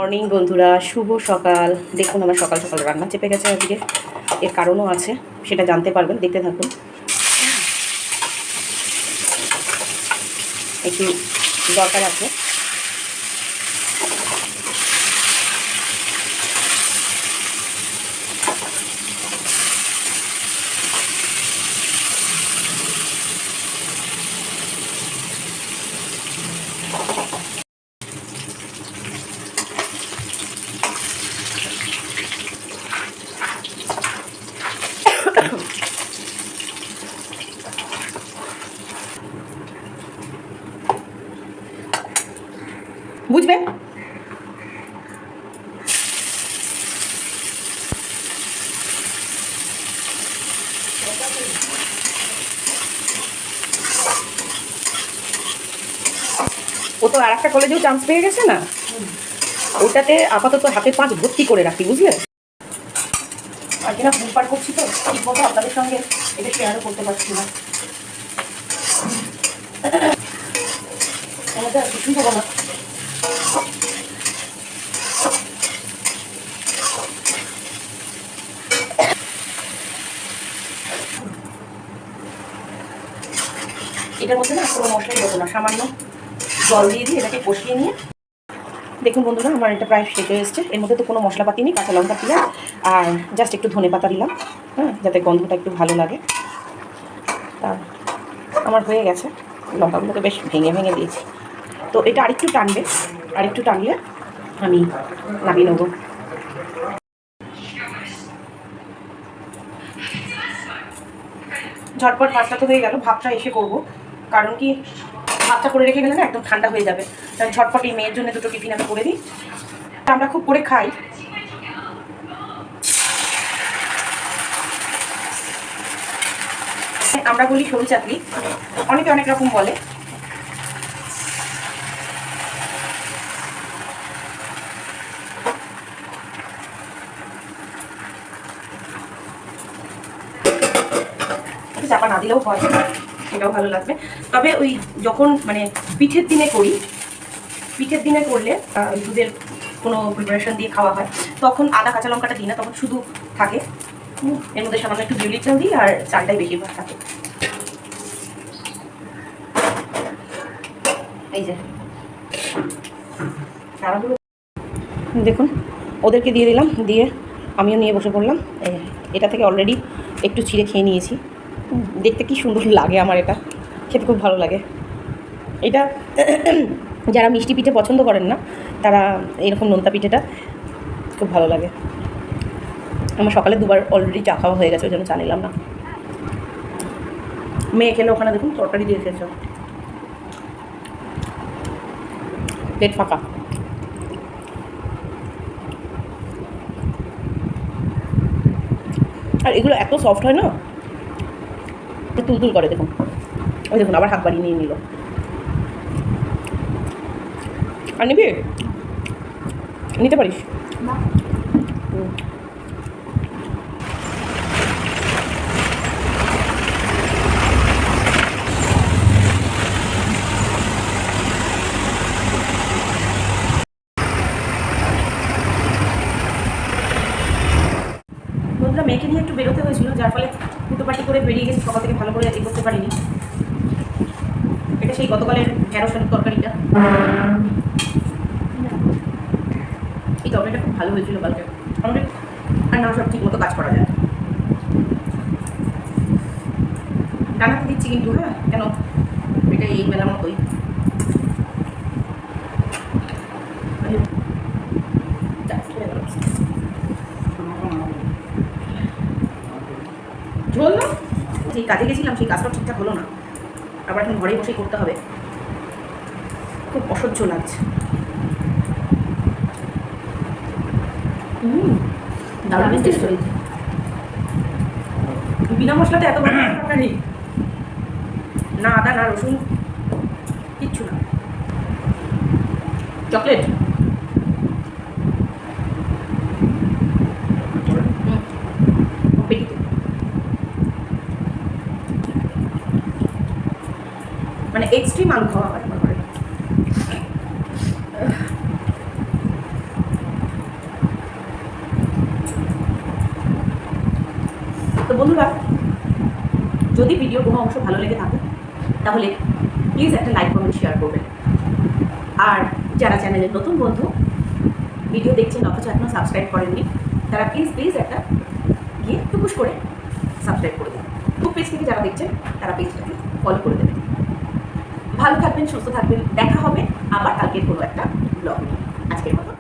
Morning বন্ধুরা, শুভ সকাল। দেখুন আমার সকাল সকাল রান্না চেপে গেছে আজকে। এর কারণও আছে, সেটা জানতে পারবেন, দেখতে থাকুন। একটু দরকার আছে। বুঝবে ও তো আর একটা কলেজেও চান্স পেয়ে গেছে না, ওটাতে আপাতত হাতে পাঁচ ভর্তি করে রাখি, বুঝলে। আর কিনা বুপার করছি তো ঠিক মতো আপনাদের সঙ্গে এটা শেয়ারও করতে পারছি না। আমাদের আর কিছুই হবো না। এটার মধ্যে না কোনো মশলাই দেবো না, সামান্য জল দিয়ে দিয়ে এটাকে কষিয়ে নিয়ে। দেখুন বন্ধুরা, আমার এটা প্রায় শেষ হয়ে এসছে। এর মধ্যে তো কোনো মশলাপাতি নেই, কাঁচা লঙ্কা পেঁয়াজ আর জাস্ট একটু ধনে পাতা দিলাম, হ্যাঁ, যাতে গন্ধটা একটু ভালো লাগে। তা আমার হয়ে গেছে, লঙ্কাগুলোকে বেশ ভেঙে ভেঙে দিয়েছি। তো এটা আরেকটু টানবে, আরেকটু টানলে আমি নামিয়ে নেবো। ঝটপট ভাতটা তো হয়ে গেল, ভাতটা এসে করব। কারণ কি, ভাতটা করে রেখে গেলে না একদম ঠান্ডা হয়ে যাবে। তাই ঝটপট এই মেয়ের জন্য দুটো টিফিন আমি করে দিই। আমরা খুব করে খাই। আমরা বলি সরু চাকরি, অনেকে অনেক রকম বলে। চাপা না দিলেও হয়, সেটাও ভালো লাগবে। তবে ওই যখন মানে পিঠের দিনে করি, পিঠের দিনে করলে দুধের কোনো প্রিপারেশন দিয়ে খাওয়া হয়, তখন আদা কাঁচা লঙ্কাটা দিই না, তখন শুধু থাকে। এর মধ্যে সামান্য একটু বিউলির চাল দিই আর চালটাই বেশিরভাগ থাকে। এই যে তারাগুলো দেখুন, ওদেরকে দিয়ে দিলাম, দিয়ে আমিও নিয়ে বসে পড়লাম। এটা থেকে অলরেডি একটু ছিঁড়ে খেয়ে নিয়েছি। দেখতে কি সুন্দর লাগে, আমার এটা খেতে খুব ভালো লাগে। এটা যারা মিষ্টি পিঠে পছন্দ করেন না, তারা এরকম নোনতা পিঠেটা খুব ভালো লাগে। আমার সকালে দুবার অলরেডি চা খাওয়া হয়ে গেছে, ওই জন্য চা নিলাম না। মেয়ে খেলে ওখানে দেখুন তরকারি দিয়ে খেয়েছ, পেট ফাঁকা। আর এগুলো এত সফট হয় না, তুলতুল করে। দেখুন, ওই দেখুন আবার হাত বাড়িয়ে নিয়ে নিল। আর নিবি, নিতে পারিস। বন্ধুরা, মেয়েকে নিয়ে একটু বেরোতে হয়েছিল, যার ফলে ফুটোপাটি করে বেরিয়ে গেছি, সকাল থেকে ভালো করে এ করতে পারিনি। এটা সেই গতকালের ঢেঁড়স আলুর তরকারিটা। এই তরকারিটা খুব ভালো হয়েছিল কালকে। আমাদের আর না সব ঠিক মতো কাজ করা যায়। ডানাতে দিচ্ছি কিন্তু, হ্যাঁ, কেন এটা এই বেলার মতোই। ঝোল না, যেই কাজে গেছিলাম সেই কাজটাও ঠিকঠাক হলো না, আবার এখন ঘরে বসেই করতে হবে। খুব অসহ্য লাগছে। দারুণ টেস্ট হয়েছে। বিনা মশলাতে এত বড় তরকারি, না আদা না রসুন, কিচ্ছু না। চকলেট মানে এক্সট্রিম আলু খাওয়া হয় আমার ঘরে। বন্ধুরা, যদি ভিডিও কোনো অংশ ভালো লেগে থাকে তাহলে প্লিজ একটা লাইক কমেন্ট শেয়ার করবেন। আর যারা চ্যানেলের নতুন বন্ধু ভিডিও দেখছেন অথচ এখনও সাবস্ক্রাইব করেননি, তারা প্লিজ একটা গিয়ে টুকুস করে সাবস্ক্রাইব করে দেবেন। ফেসবুক পেজ থেকে যারা দেখছেন তারা পেজটাকে ফলো করে দেবেন। ভালো থাকবেন, সুস্থ থাকবেন। দেখা হবে আবার কালকের কোনো একটা ব্লগ নিয়ে। আজকের মতো